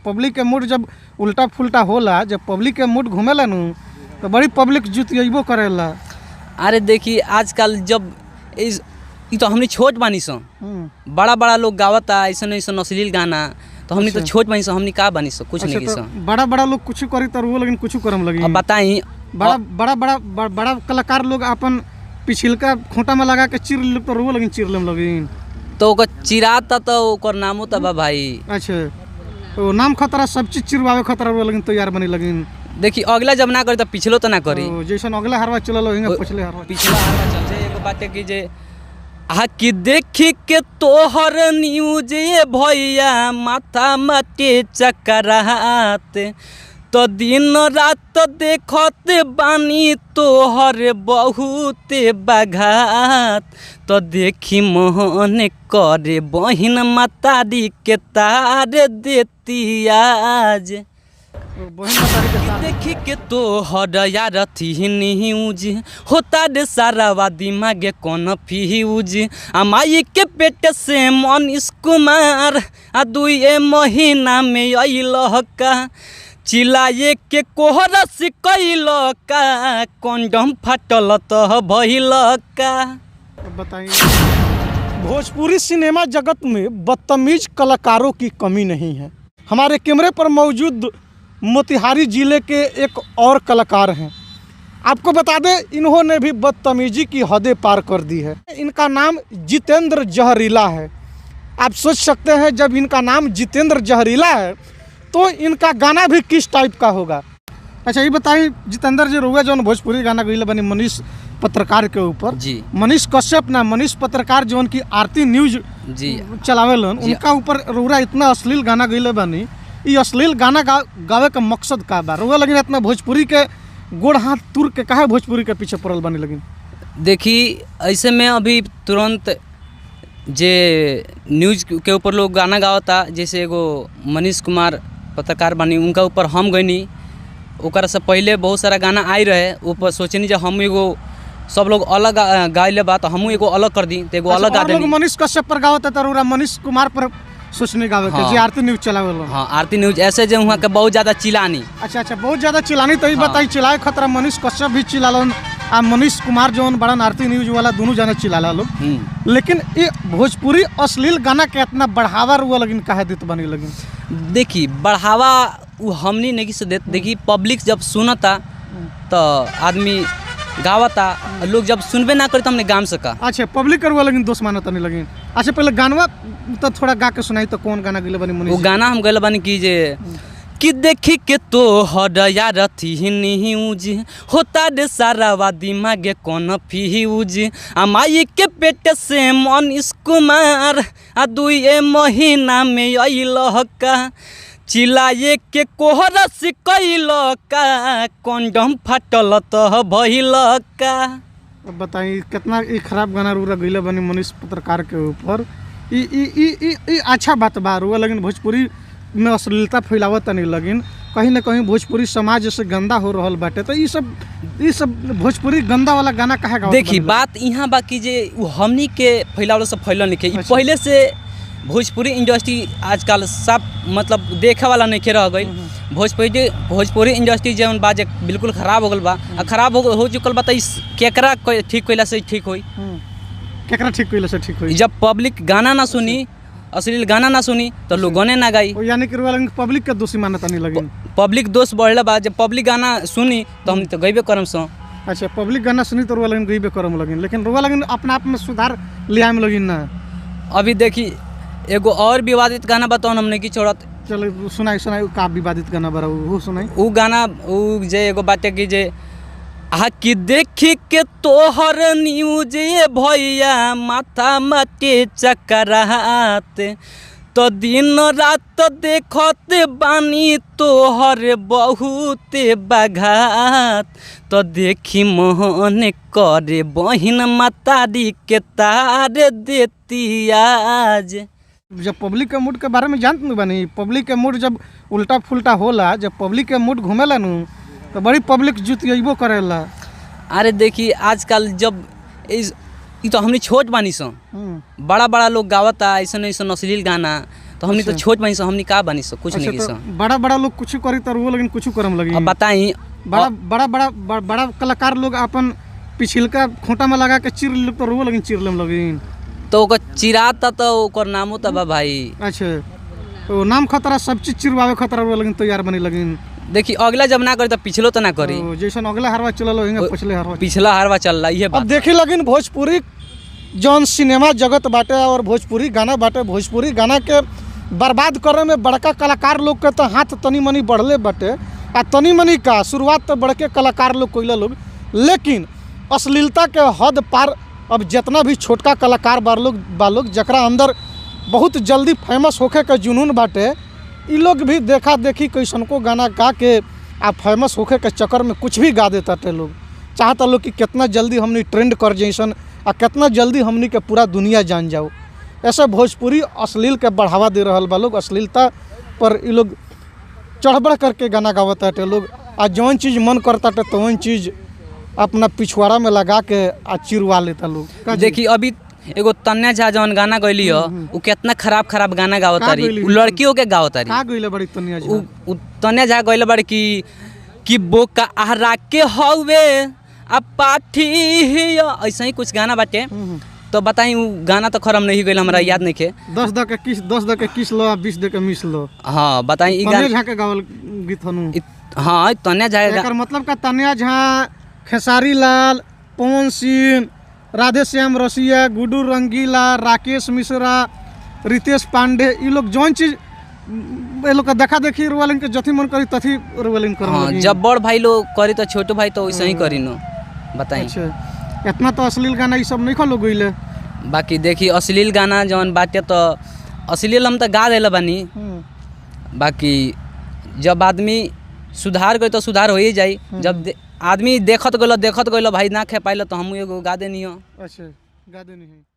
Public के mood जब उल्टा फुल्टा होला, जब पब्लिक के मूड घूमेला नु तो बड़ी पब्लिक जुतियबो करेला। अरे देखिए आजकल जब तो हमने छोट बानी सो, बड़ा बड़ा लोग गावता ऐसा ऐसा अश्लील गाना, तो हमने तो छोट बानी सो, हमने का बानी सो कुछ नहीं सो। बड़ा बड़ा लोग कुछ करी तो वो लेकिन कुछ करम लगी। अब बताई बड़ा बड़ा बड़ा बड़ा कलाकार लोग अपन पिछिलका खूंटा में लगा के चिर ले तो वो लेकिन चिर लेम लगी तो ओकर चिराता तो ओकर नामो तबा भाई। अच्छा तो नाम खतरा सब चीज चिरवावे खतरा वो लेकिन तैयार बनी लगी। देखिए अगला जब ना करी तो पिछलो तो ना करी, जैसन अगला हरवा चलल होंगे पिछला हरवा चल जाए। एगो बात है कि जे कि देखी के तोहर न्यूज ये भैया माथा मटे चकरात, तो दिन रात देखत बानी तोहर बहुत बघात, तो देखी मोहन करे बहिन मतारी के तार देती आज। देखी के तो हर थी न्यूज होता रे सारा दिमागे कौन फ्यूज। माई के पेट से मनीष कुमार 2 महीना में अल का, चिल्लाए के कोहरा से कैल का, कंडम फटल तो भइल का। बताइए भोजपुरी सिनेमा जगत में बदतमीज कलाकारों की कमी नहीं है। हमारे कैमरे पर मौजूद मोतिहारी जिले के एक और कलाकार हैं। आपको बता दें इन्होंने भी बदतमीजी की हदें पार कर दी है। इनका नाम जितेंद्र जहरीला है। आप सोच सकते हैं जब इनका नाम जितेंद्र जहरीला है तो इनका गाना भी किस टाइप का होगा। अच्छा ये बताइए जितेंद्र जी रुआ जो भोजपुरी गाना गई बनी मनीष पत्रकार के ऊपर जी, मनीष कश्यप ना मनीष पत्रकार जो उनकी आरती न्यूज जी चलावेलन, उनका ऊपर रुआ इतना अश्लील गाना गई बनी। ये अश्लील गाना गावे का मकसद का बा? रुआ लगी इतना भोजपुरी के गोड़ हाथ तुर के कहा भोजपुरी के पीछे पड़ल बनी लगी। देखिए ऐसे में अभी तुरंत जे न्यूज के ऊपर लोग गाना गावता, जैसे एगो मनीष कुमार पत्रकार बनी उनका ऊपर हम गईनी, ओकरा से पहले बहुत सारा गाना आई रहे, ऊपर सोचनी जब हम एगो सब लोग अलग गाइले बा तो हम एगो अलग कर दी, तो एगो अलग गा देनी। मनीष कश्यप पर गावता तो मनीष कुमार पर सोचने गावे के जी आरती न्यूज चलावेलो। हाँ आरती न्यूज ऐसे जो वहाँ के बहुत ज़्यादा चिलानी। अच्छा बहुत ज़्यादा चिलानी तो ये बताई चिल्लाए खतरा मनीष कश्यप भी चिल्लालन आ मनीष कुमार जो बड़ा आरती न्यूज वाला दोनों जाने चिल्ला लोग। लेकिन ये भोजपुरी अश्लील गाना के इतना बढ़ावा रुआ लगिन काहे देत बनी लगिन। देखिए बढ़ावा वो हमनी नहीं से देते। देखिए पब्लिक जब सुनता तो आदमी गावता, लोग जब सुनबे ना करे तो हमने गाम सका। अच्छा पब्लिक करवा लगिन दोस्त मानता नहीं लगिन। अच्छा पहले गानवा तो थोड़ा गा के सुनाई तो कौन गाना गइले बनी मनीष? वो गाना हम गइले बनी कि जे कि देखी के तो हर थी न्यूज होता रे सारा दिमागे कौन फ्यूज। माई के पेट से मनीष कुमार 2 महीना में अल का, चिल्लाए के कोहरा से कैल का, कंडम फटल तो भइल का। अब बताइए कितना खराब गाना रुआ गइले बनी मनीष पत्रकार के ऊपर। ई अच्छा बात बा रुआ लेकिन भोजपुरी में अश्लीलता फैलावत नहीं लगिन, कहीं ना कहीं भोजपुरी समाज से गंदा हो रहल बाटे। तो ये सब भोजपुरी गंदा वाला गाना कहे गावत। देखिए बात यहाँ बाकी जे हमनी के फैलावल से फैल नहीं के। पहले से भोजपुरी इंडस्ट्री आजकल सब मतलब देखे वाला नहीं रह गई। भोजपुरी इंडस्ट्री जौन बा जे बिल्कुल खराब हो गल बा। खराब हो चुकल बा तो केकरा ठीक कैला से ठीक होई? केकरा ठीक कैला से ठीक होई? जब पब्लिक गाना ना सुनी, अश्लील गाना ना सुनी तो लोग गाने ना गाई। यानी कि पब्लिक के दोषी मानता नहीं लगी। पब्लिक दोष बढ़ले बा, जब पब्लिक गाना सुनी तो हम तो गईबे करम सो। अच्छा पब्लिक गाना सुनी तो रुआ लगिन गईबे करम लगिन, लेकिन रुआ लगिन अपने आप में सुधार ले आए लगिन ना। अभी देखी एगो और विवादित गाना बताओ हमने की छोड़त। चलो सुनाई का विवादित गाना बड़ा वो सुनाई। वो गाना वो जे एगो बात है कि जे कि देखी के तोहर न्यूज ये भैया माथा मटे चकरात, तो दिन रात देखत बानी तोहर बहुत बघात, तो देखी मोहन करे बहिन मतारी के तार देती आज। जब पब्लिक के मूड के बारे में जानते नहीं बनी, पब्लिक के मूड जब उल्टा फुल्टा होला, जब पब्लिक के मूड घूमेला नु तो बड़ी पब्लिक जुतियबो करेला। अरे देखिए आजकल जब तो हमने छोट बानी सो, बड़ा बड़ा लोग गावता ऐसा ऐसा अश्लील गाना, तो हमनी तो अच्छा। छोट बनी सो, हमनी का बनी सो, कुछ अच्छा, नहीं तो सो। बड़ा बड़ा लोग कुछ करी तो वो लेकिन कुछ करम लगी। अब बताई बड़ा बड़ा बड़ा बड़ा बड़ा कलाकार लोग अपन पिछिलका खूंटा में लगा के चीर ले तो वो लेकिन चीर लेम लगी। तो ओकर चिराता तो ओकर नामो तो बा भाई। अच्छा, तो नाम खतरा सब चीज चिरवावे खतरा वो लेकिन तैयार बनी लगी। देखी अगला जब ना करी तो पिछलो तो ना करी, तो जैसन अगला हरवा चलल होगा पिछले हरवा। पिछला हारवा चल रहा है अब बात। देखी लगिन भोजपुरी जौन सिनेमा जगत बाटे और भोजपुरी गाना बाटे, भोजपुरी गाना के बर्बाद करे में बड़का कलाकार लोग के तो हाथ तनी मनी बढ़ले बाटे। आ तनी मनी का शुरुआत तो बड़के कलाकार लोग कोइला लोग, लेकिन अश्लीलता के हद पार अब जितना भी छोटका कलाकार बा लोग जकरा अंदर बहुत जल्दी फेमस होखे के जुनून बाटे, इ लोग भी देखा देखी कैसन को गाना गा के आ फेमस होखे के चक्कर में कुछ भी गा देता थे लोग। चाहता लोग कि कितना जल्दी हमनी ट्रेंड कर जैसन आ कितना जल्दी हमनी के पूरा दुनिया जान जाओ। ऐसे भोजपुरी अश्लील के बढ़ावा दे रहल बा लोग, अश्लीलता पर इ लोग चढ़ बढ़ करके गाना गावता थे लोग। आ जौन चीज़ मन करता थे तो वही चीज़ अपना पिछवाड़ा में लगा के आ चिरवा लेता लोग। देखी अभी एगो तन्या झा जौन गाना गैली हो, उ कितना खराब खराब गाना गावतारी, गइली? उ लड़कियों के गावतारी। का गइले बड़ी तनिया जी? उ तन्या झा गइले बड़ी कि बोका आहरा के हवे आ पाठी हिया, ऐसा ही कुछ गाना बाटे। तो बताई उ गाना तो खरम नहीं गइल, हमरा याद नहीं के। 10 द के किस लो आ 20 द के मिस लो। हाँ बताई ई तनिया गाना। झा के गावल गीत हनु। हाँ तन्या झा एकर मतलब का तनिया झा, खेसारी लाल, पवन सिंह, राधे श्याम रसिया, गुड्डू रंगीला, राकेश मिश्रा, रितेश पांडे, ये लोग जौन चीज ये लोग का देखा देखी रोलिंग के जथी मन करी तथी रोलिंग कर। हाँ, जब बड़ भाई लोग करी तो छोटो भाई तो वैसे ही करी नो। बताई अच्छा, इतना तो अश्लील गाना ये सब नहीं खलो गइले। बाकी देखी अश्लील गाना जौन बाटे तो अश्लील हम तो गा देले बानी। बाकी जब आदमी सुधार गई तो सुधार हो ही जाई। जब आदमी देखत गलो भाई ना खे पाइल तो हम एगो गा देनी हो। अच्छा, गा देनी है।